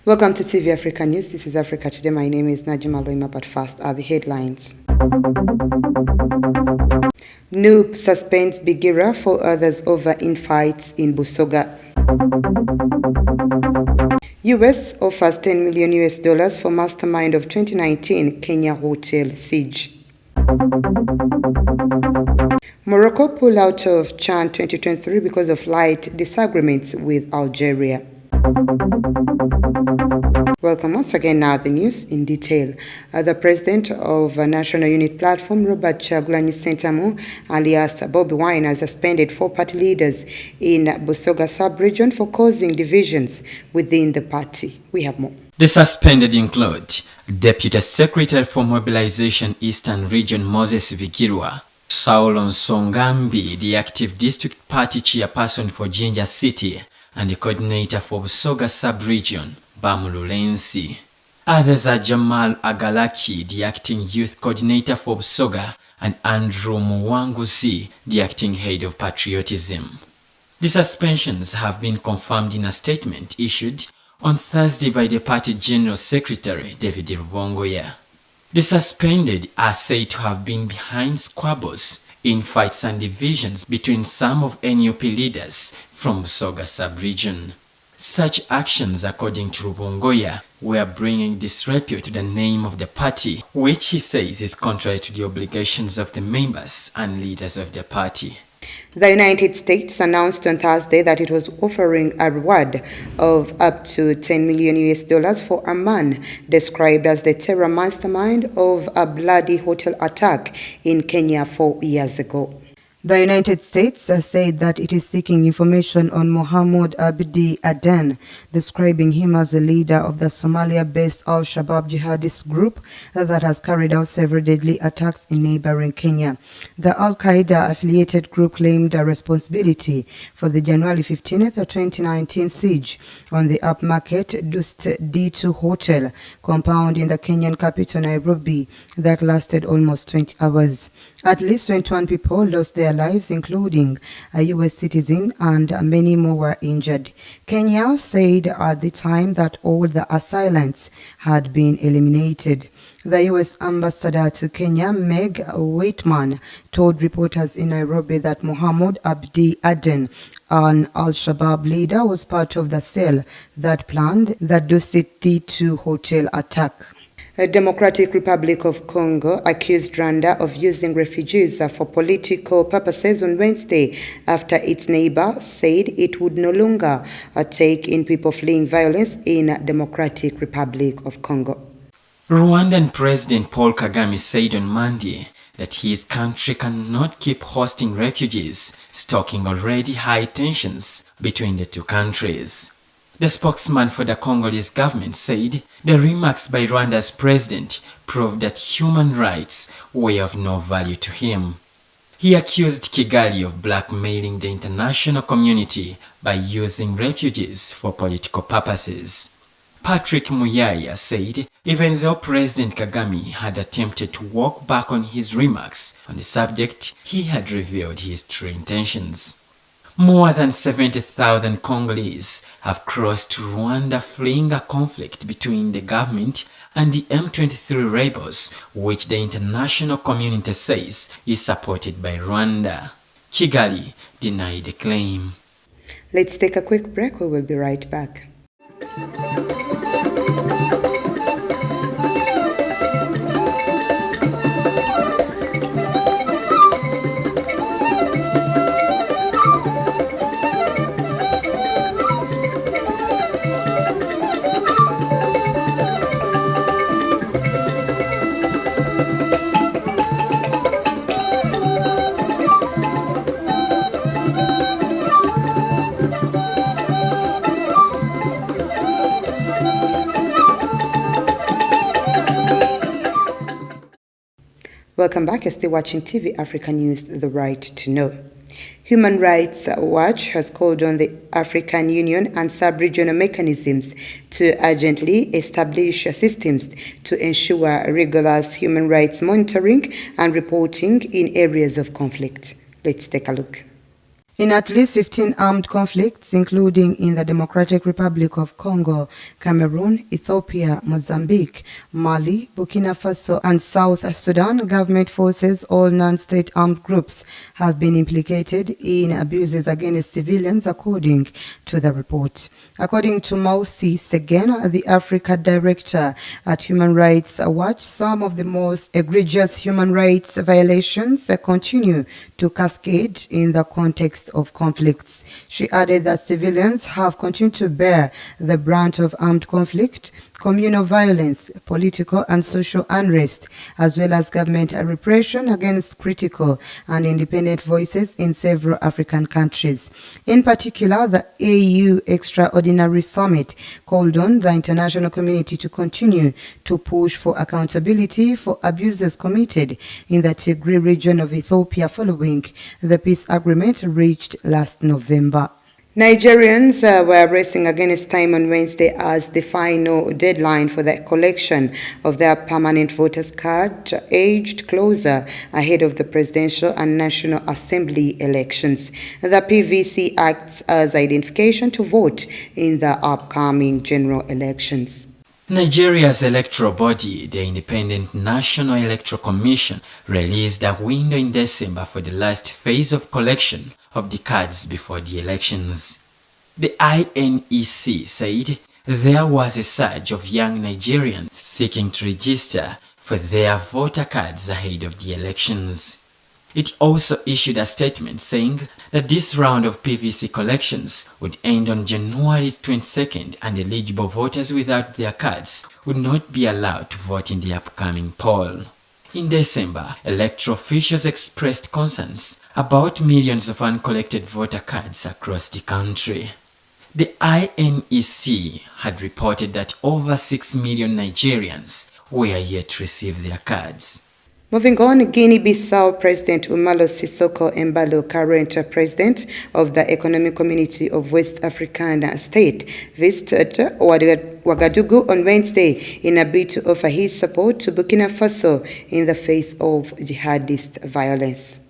Welcome to TV Africa News. This is Africa Today. My name is Najima Loima, but first are the headlines. NUP suspends Bigira for others over infights in Busoga. US offers $10 million for mastermind of 2019 Kenya hotel siege. Morocco pull out of CHAN 2023 because of light disagreements with Algeria. Welcome once again. Now the news in detail. The president of National Unity Platform, Robert Kyagulanyi Ssentamu, alias Bobi Wine, has suspended 4 party leaders in Busoga sub-region for causing divisions within the party. We have more. The suspended include Deputy Secretary for Mobilization Eastern Region Moses Bigirwa, Saul Nsongambi, the active district party chairperson for Jinja City, and the coordinator for Busoga sub-region, Bamululensi. Others are Jamal Agalaki, the acting youth coordinator for Busoga, and Andrew Muwanguzi, the acting head of patriotism. The suspensions have been confirmed in a statement issued on Thursday by the party General Secretary David Rubongoya. The suspended are said to have been behind squabbles, infights and divisions between some of NUP leaders from Busoga sub-region. Such actions, according to Rubongoya, were bringing disrepute to the name of the party, which he says is contrary to the obligations of the members and leaders of the party. The United States announced on Thursday that it was offering a reward of up to $10 million for a man described as the terror mastermind of a bloody hotel attack in Kenya 4 years ago. The United States said that it is seeking information on Mohammed Abdi Aden, describing him as the leader of the Somalia-based Al-Shabaab jihadist group that has carried out several deadly attacks in neighboring Kenya. The Al-Qaeda-affiliated group claimed a responsibility for the January 15th, 2019 siege on the upmarket Dust D2 hotel compound in the Kenyan capital Nairobi that lasted almost 20 hours. At least 21 people lost their lives, including a U.S. citizen, and many more were injured. Kenya said at the time that all the assailants had been eliminated. The U.S. ambassador to Kenya, Meg Whitman, told reporters in Nairobi that Mohammed Abdi Aden, an Al-Shabaab leader, was part of the cell that planned the Dusit D2 hotel attack. The Democratic Republic of Congo accused Rwanda of using refugees for political purposes on Wednesday after its neighbor said it would no longer take in people fleeing violence in Democratic Republic of Congo. Rwandan President Paul Kagame said on Monday that his country cannot keep hosting refugees, stoking already high tensions between the two countries. The spokesman for the Congolese government said the remarks by Rwanda's president proved that human rights were of no value to him. He accused Kigali of blackmailing the international community by using refugees for political purposes. Patrick Muyaya said even though President Kagame had attempted to walk back on his remarks on the subject, he had revealed his true intentions. More than 70,000 Congolese have crossed to Rwanda fleeing a conflict between the government and the M23 rebels, which the international community says is supported by Rwanda. Kigali denied the claim. Let's take a quick break. We will be right back. Welcome back. You're still watching TV Africa News, The Right to Know. Human Rights Watch has called on the African Union and sub-regional mechanisms to urgently establish systems to ensure rigorous human rights monitoring and reporting in areas of conflict. Let's take a look. In at least 15 armed conflicts, including in the Democratic Republic of Congo, Cameroon, Ethiopia, Mozambique, Mali, Burkina Faso, and South Sudan, government forces, all non-state armed groups, have been implicated in abuses against civilians, according to the report. According to Mausi Segen, the Africa Director at Human Rights Watch, some of the most egregious human rights violations continue to cascade in the context of conflicts. She added that civilians have continued to bear the brunt of armed conflict, communal violence, political and social unrest, as well as government repression against critical and independent voices in several African countries. In particular, the AU Extraordinary Summit called on the international community to continue to push for accountability for abuses committed in the Tigray region of Ethiopia following the peace agreement reached last November. Nigerians were racing against time on Wednesday as the final deadline for the collection of their permanent voters card edged closer ahead of the presidential and National Assembly elections. The PVC acts as identification to vote in the upcoming general elections. Nigeria's electoral body, the Independent National Electoral Commission, released a window in December for the last phase of collection of the cards before the elections. The INEC said there was a surge of young Nigerians seeking to register for their voter cards ahead of the elections. It also issued a statement saying that this round of PVC collections would end on January 22nd and eligible voters without their cards would not be allowed to vote in the upcoming poll. In December, electoral officials expressed concerns about millions of uncollected voter cards across the country. The INEC had reported that over 6 million Nigerians were yet to receive their cards. Moving on, Guinea-Bissau President Umaro Sissoco Embalo, current president of the Economic Community of West African State, visited Ouagadougou on Wednesday in a bid to offer his support to Burkina Faso in the face of jihadist violence.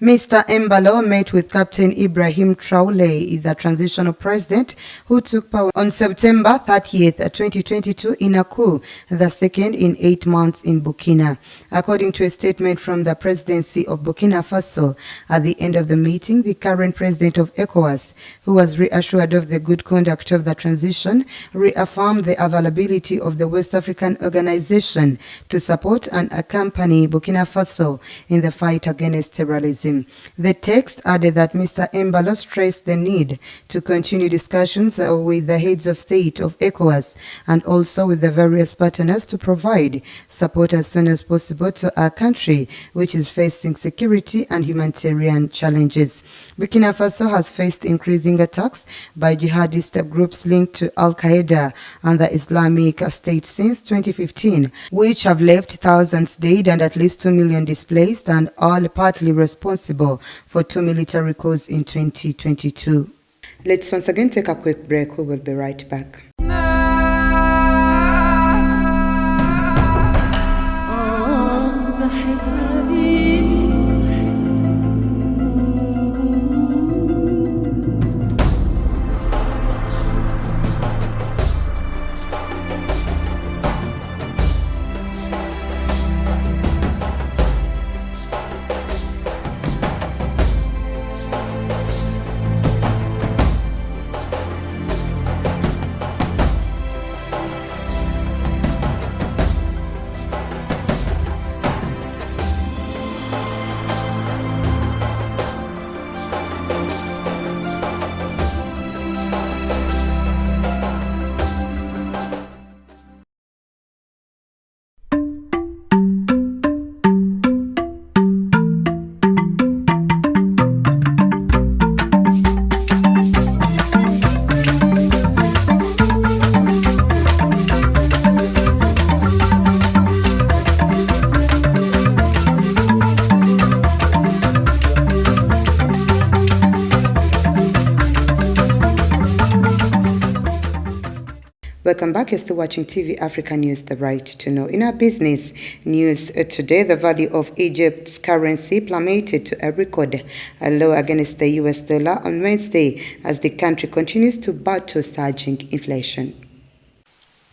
Mr. Embalo met with Captain Ibrahim Traoré, the transitional president who took power on September 30th, 2022 in a coup, the second in 8 months in Burkina. According to a statement from the presidency of Burkina Faso, at the end of the meeting, the current president of ECOWAS, who was reassured of the good conduct of the transition, reaffirmed the availability of the West African organization to support and accompany Burkina Faso in the fight against terrorism. The text added that Mr. Embalo stressed the need to continue discussions with the heads of state of ECOWAS and also with the various partners to provide support as soon as possible to our country, which is facing security and humanitarian challenges. Burkina Faso has faced increasing attacks by jihadist groups linked to Al-Qaeda and the Islamic State since 2015, which have left thousands dead and at least 2 million displaced, and all partly responsible for 2 military coups in 2022. Let's once again take a quick break. We will be right back. Welcome back. You're still watching TV Africa News, the right to know. In our business news today, the value of Egypt's currency plummeted to a record low against the US dollar on Wednesday as the country continues to battle surging inflation.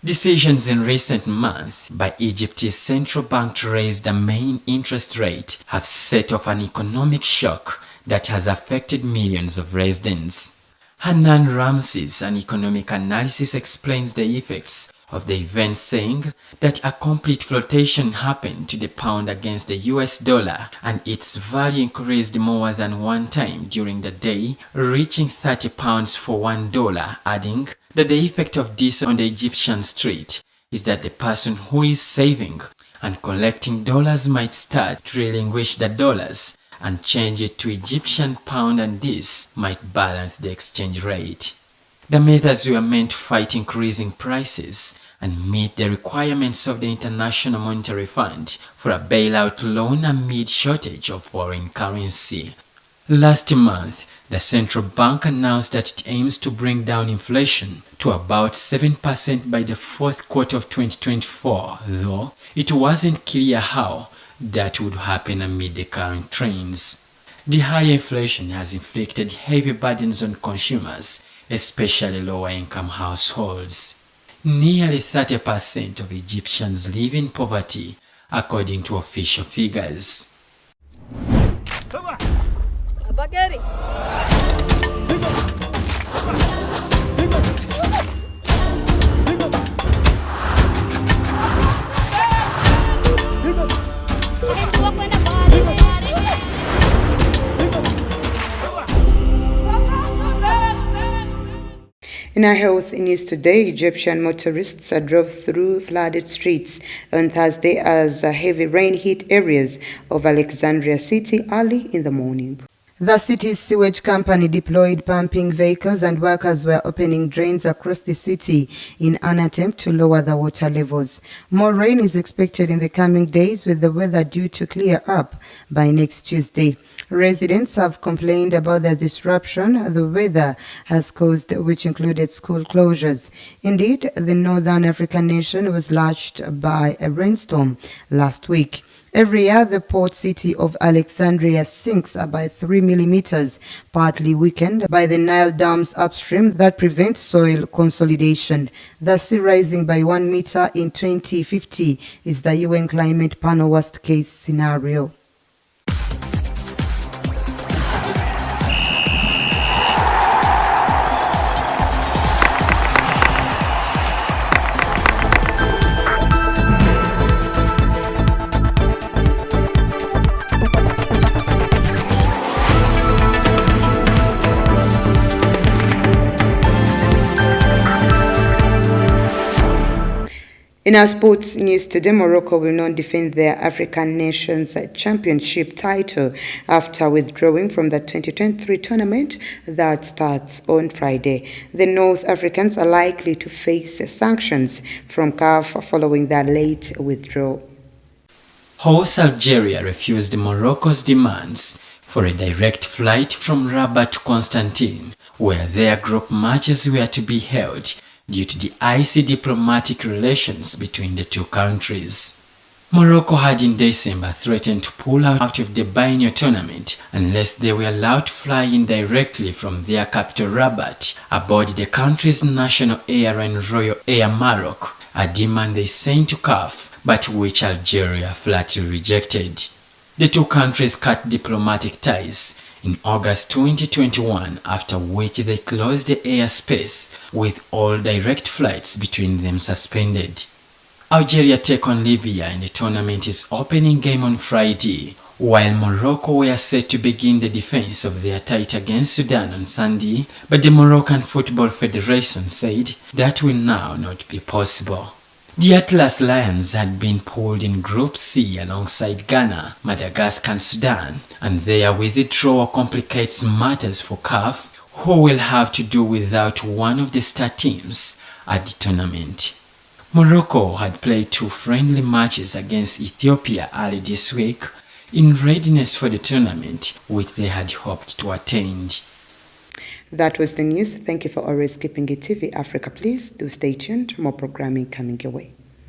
Decisions in recent months by Egypt's central bank to raise the main interest rate have set off an economic shock that has affected millions of residents. Hanan Ramses, an economic analyst, explains the effects of the event, saying that a complete flotation happened to the pound against the US dollar and its value increased more than one time during the day, reaching £30 for $1, adding that the effect of this on the Egyptian street is that the person who is saving and collecting dollars might start to relinquish the dollars and change it to Egyptian pound, and this might balance the exchange rate. The methods were meant to fight increasing prices and meet the requirements of the International Monetary Fund for a bailout loan amid shortage of foreign currency. Last month, the central bank announced that it aims to bring down inflation to about 7% by the fourth quarter of 2024, though it wasn't clear how that would happen amid the current trends. The high inflation has inflicted heavy burdens on consumers, especially lower-income households. Nearly 30% of Egyptians live in poverty, according to official figures. In our health news today, Egyptian motorists drove through flooded streets on Thursday as heavy rain hit areas of Alexandria City early in the morning. The city's sewage company deployed pumping vehicles and workers were opening drains across the city in an attempt to lower the water levels. More rain is expected in the coming days, with the weather due to clear up by next Tuesday. Residents have complained about the disruption the weather has caused, which included school closures. Indeed, the Northern African nation was lashed by a rainstorm last week. Every year, the port city of Alexandria sinks by 3 millimeters, partly weakened by the Nile dams upstream that prevent soil consolidation. The sea rising by 1 meter in 2050 is the UN Climate Panel worst-case scenario. In our sports news today, Morocco will not defend their African Nations Championship title after withdrawing from the 2023 tournament that starts on Friday. The North Africans are likely to face sanctions from CAF following their late withdrawal. Host Algeria refused Morocco's demands for a direct flight from Rabat to Constantine, where their group matches were to be held, due to the icy diplomatic relations between the two countries. Morocco had in December threatened to pull out of the biennial tournament unless they were allowed to fly in directly from their capital Rabat aboard the country's national airline Royal Air Maroc, a demand they sent to CAF, but which Algeria flatly rejected. The two countries cut diplomatic ties in August 2021, after which they closed the airspace with all direct flights between them suspended. Algeria take on Libya in the tournament's opening game on Friday, while Morocco were set to begin the defense of their title against Sudan on Sunday, but the Moroccan Football Federation said that will now not be possible. The Atlas Lions had been pulled in Group C alongside Ghana, Madagascar and Sudan, and their withdrawal complicates matters for CAF, who will have to do without one of the star teams at the tournament. Morocco had played 2 friendly matches against Ethiopia early this week in readiness for the tournament, which they had hoped to attend. That was the news. Thank you for always keeping it TV Africa. Please do stay tuned. More programming coming your way.